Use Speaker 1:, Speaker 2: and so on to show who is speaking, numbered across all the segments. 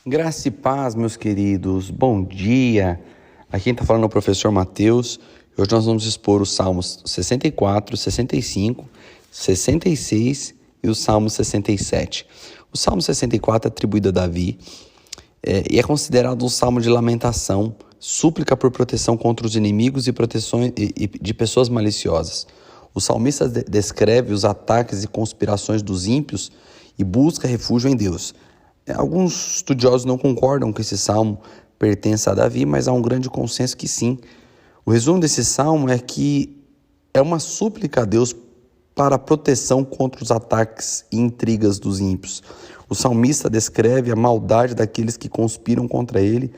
Speaker 1: Graça e paz, meus queridos, bom dia. Aqui quem está falando é o professor Mateus. Hoje nós vamos expor os Salmos 64, 65, 66 e o Salmo 67. O Salmo 64 é atribuído a Davi e é considerado um salmo de lamentação, súplica por proteção contra os inimigos e proteção de pessoas maliciosas. O salmista descreve os ataques e conspirações dos ímpios e busca refúgio em Deus. Alguns estudiosos não concordam que esse salmo pertença a Davi, mas há um grande consenso que sim. O resumo desse salmo é que é uma súplica a Deus para a proteção contra os ataques e intrigas dos ímpios. O salmista descreve a maldade daqueles que conspiram contra ele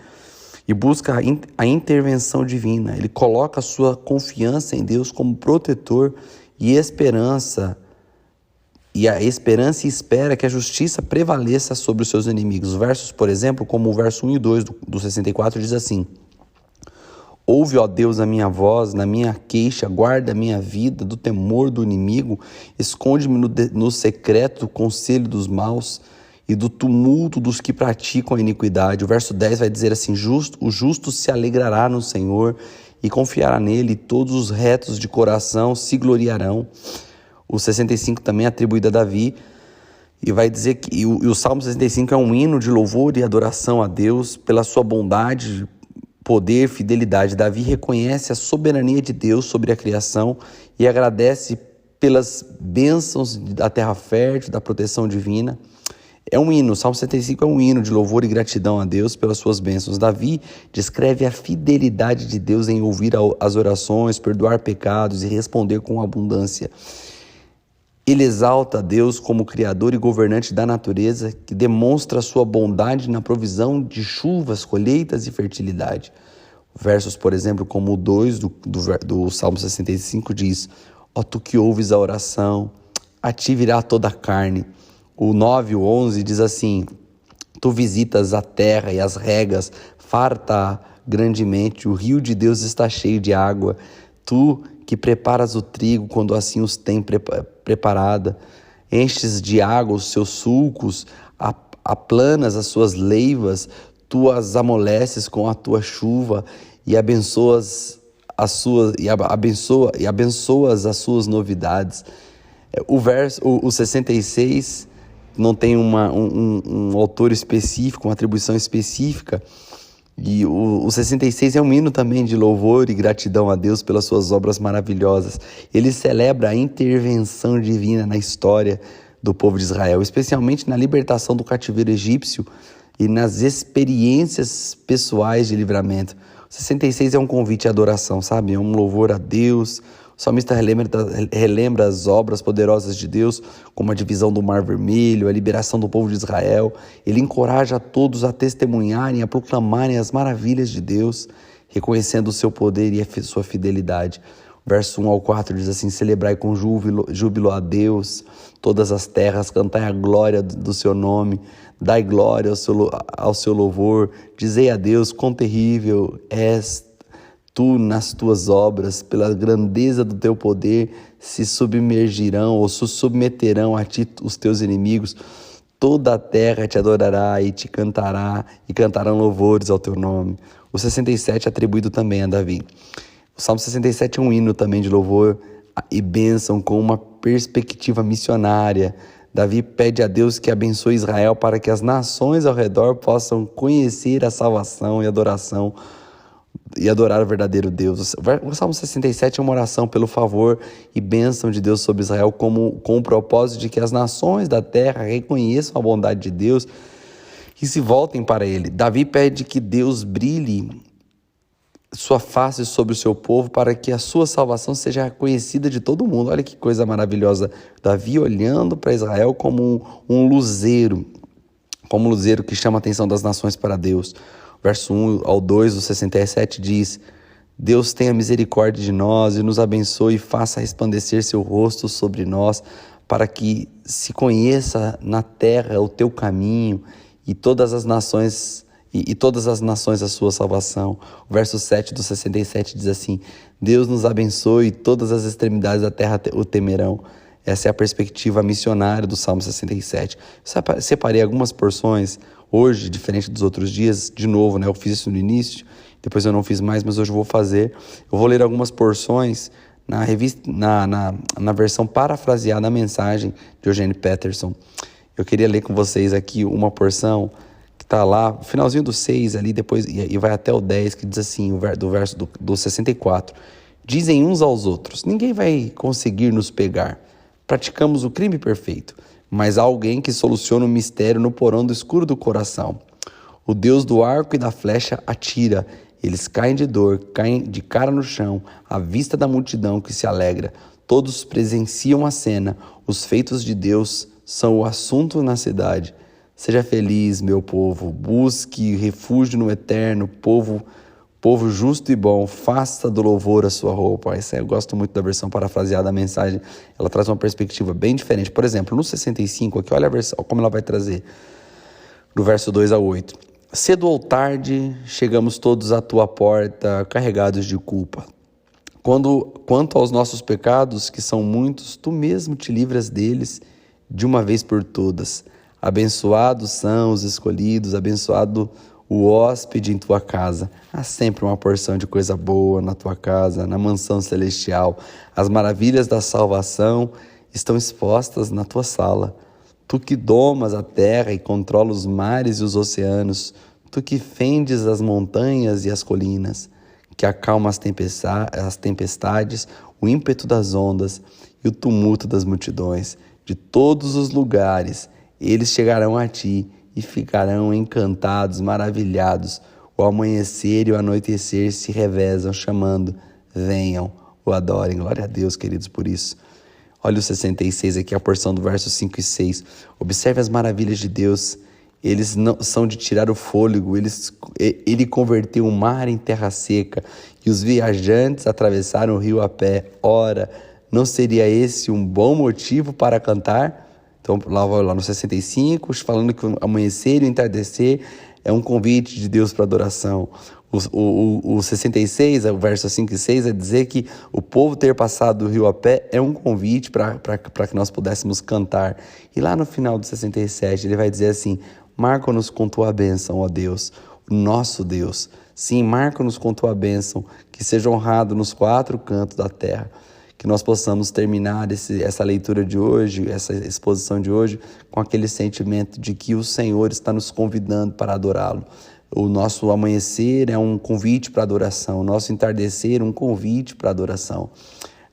Speaker 1: e busca a intervenção divina. Ele coloca a sua confiança em Deus como protetor e esperança. E a esperança e espera que a justiça prevaleça sobre os seus inimigos. Os versos, por exemplo, como o verso 1 e 2 do 64 diz assim: Ouve, ó Deus, a minha voz, na minha queixa, guarda a minha vida do temor do inimigo, esconde-me no secreto do conselho dos maus e do tumulto dos que praticam a iniquidade. O verso 10 vai dizer assim: O justo se alegrará no Senhor e confiará nele, e todos os retos de coração se gloriarão. O 65 também é atribuído a Davi e vai dizer que o Salmo 65 é um hino de louvor e adoração a Deus pela sua bondade, poder, fidelidade. Davi reconhece a soberania de Deus sobre a criação e agradece pelas bênçãos da terra fértil, da proteção divina. É um hino, o Salmo 75 é um hino de louvor e gratidão a Deus pelas suas bênçãos. Davi descreve a fidelidade de Deus em ouvir as orações, perdoar pecados e responder com abundância. Ele exalta a Deus como Criador e governante da natureza, que demonstra a sua bondade na provisão de chuvas, colheitas e fertilidade. Versos, por exemplo, como o 2 do Salmo 65 diz: Ó tu que ouves a oração, a ti virá toda a carne. O 9 e o 11 diz assim: Tu visitas a terra e as regas, farta grandemente, o rio de Deus está cheio de água. Tu que preparas o trigo quando assim os tem preparada, enches de água os seus sulcos, aplanas as suas leivas, tu as amoleces com a tua chuva e abençoas as suas novidades. O 66 não tem um autor específico, uma atribuição específica. E o 66 é um hino também de louvor e gratidão a Deus pelas suas obras maravilhosas. Ele celebra a intervenção divina na história do povo de Israel, especialmente na libertação do cativeiro egípcio e nas experiências pessoais de livramento. O 66 é um convite à adoração, sabe? É um louvor a Deus. O salmista relembra as obras poderosas de Deus, como a divisão do Mar Vermelho, a liberação do povo de Israel. Ele encoraja a todos a testemunharem, a proclamarem as maravilhas de Deus, reconhecendo o seu poder e a sua fidelidade. Verso 1 ao 4 diz assim: Celebrai com júbilo a Deus, todas as terras, cantai a glória do seu nome, dai glória ao seu louvor, dizei a Deus quão terrível és tu nas tuas obras, pela grandeza do teu poder se submergirão ou se submeterão a ti os teus inimigos. Toda a terra te adorará e te cantará e cantarão louvores ao teu nome. O 67 é atribuído também a Davi. O Salmo 67 é um hino também de louvor e bênção com uma perspectiva missionária. Davi pede a Deus que abençoe Israel para que as nações ao redor possam conhecer a salvação e adoração e adorar o verdadeiro Deus. O Salmo 67 é uma oração pelo favor e bênção de Deus sobre Israel, com o propósito de que as nações da terra reconheçam a bondade de Deus e se voltem para Ele. Davi pede que Deus brilhe sua face sobre o seu povo para que a sua salvação seja conhecida de todo mundo. Olha que coisa maravilhosa. Davi olhando para Israel como um luzeiro, que chama a atenção das nações para Deus. Verso 1 ao 2 do 67 diz: Deus tenha misericórdia de nós e nos abençoe e faça resplandecer seu rosto sobre nós, para que se conheça na terra o teu caminho e todas as nações a sua salvação. O verso 7 do 67 diz assim: Deus nos abençoe e todas as extremidades da terra o temerão. Essa é a perspectiva missionária do Salmo 67. Separei algumas porções hoje, diferente dos outros dias. De novo, né? Eu fiz isso no início, depois eu não fiz mais, mas hoje eu vou fazer. Eu vou ler algumas porções na revista, na versão parafraseada da mensagem de Eugene Peterson. Eu queria ler com vocês aqui uma porção que está lá, finalzinho do 6 ali, depois e vai até o 10, que diz assim, do verso do 64. Dizem uns aos outros, ninguém vai conseguir nos pegar. Praticamos o crime perfeito, mas há alguém que soluciona o mistério no porão do escuro do coração. O Deus do arco e da flecha atira. Eles caem de dor, caem de cara no chão, à vista da multidão que se alegra. Todos presenciam a cena. Os feitos de Deus são o assunto na cidade. Seja feliz, meu povo. Busque refúgio no eterno. Povo justo e bom, faça do louvor a sua roupa. Essa eu gosto muito da versão parafraseada da mensagem. Ela traz uma perspectiva bem diferente. Por exemplo, no 65 aqui, olha a versão, como ela vai trazer. Do verso 2 ao 8. Cedo ou tarde, chegamos todos à tua porta, carregados de culpa. Quanto aos nossos pecados, que são muitos, tu mesmo te livras deles de uma vez por todas. Abençoados são os escolhidos, abençoado o hóspede em tua casa. Há sempre uma porção de coisa boa na tua casa, na mansão celestial. As maravilhas da salvação estão expostas na tua sala. Tu que domas a terra e controla os mares e os oceanos, tu que fendes as montanhas e as colinas, que acalma as tempestades, o ímpeto das ondas e o tumulto das multidões. De todos os lugares, eles chegarão a ti e ficarão encantados, maravilhados. O amanhecer e o anoitecer se revezam, chamando, venham, o adorem. Glória a Deus, queridos, por isso. Olha o 66 aqui, a porção do verso 5 e 6. Observe as maravilhas de Deus. Eles não são de tirar o fôlego. Ele converteu o mar em terra seca e os viajantes atravessaram o rio a pé. Ora, não seria esse um bom motivo para cantar? Então, lá no 65, falando que o amanhecer e o entardecer é um convite de Deus para adoração. O 66, o verso 5 e 6, é dizer que o povo ter passado o rio a pé é um convite para que nós pudéssemos cantar. E lá no final do 67, ele vai dizer assim, marca-nos com tua bênção, ó Deus, o nosso Deus. Sim, marca-nos com tua bênção, que seja honrado nos quatro cantos da terra. Que nós possamos terminar essa leitura de hoje, essa exposição de hoje, com aquele sentimento de que o Senhor está nos convidando para adorá-lo. O nosso amanhecer é um convite para adoração, o nosso entardecer é um convite para adoração.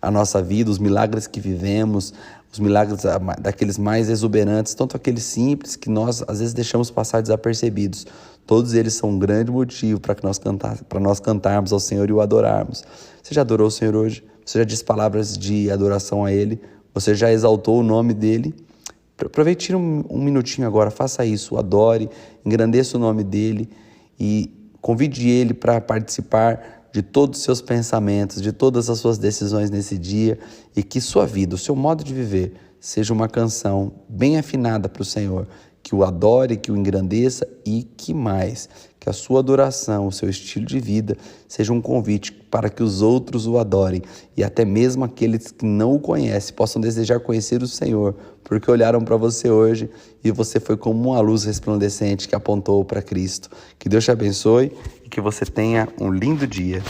Speaker 1: A nossa vida, os milagres que vivemos, os milagres daqueles mais exuberantes, tanto aqueles simples que nós às vezes deixamos passar desapercebidos, todos eles são um grande motivo para nós cantarmos ao Senhor e o adorarmos. Você já adorou o Senhor hoje? Você já disse palavras de adoração a Ele? Você já exaltou o nome dEle? Aproveite, tira um minutinho agora, faça isso, adore, engrandeça o nome dEle e convide Ele para participar de todos os seus pensamentos, de todas as suas decisões nesse dia e que sua vida, o seu modo de viver, seja uma canção bem afinada para o Senhor, que o adore, que o engrandeça e que mais, que a sua adoração, o seu estilo de vida seja um convite para que os outros o adorem e até mesmo aqueles que não o conhecem possam desejar conhecer o Senhor, porque olharam para você hoje e você foi como uma luz resplandecente que apontou para Cristo. Que Deus te abençoe e que você tenha um lindo dia.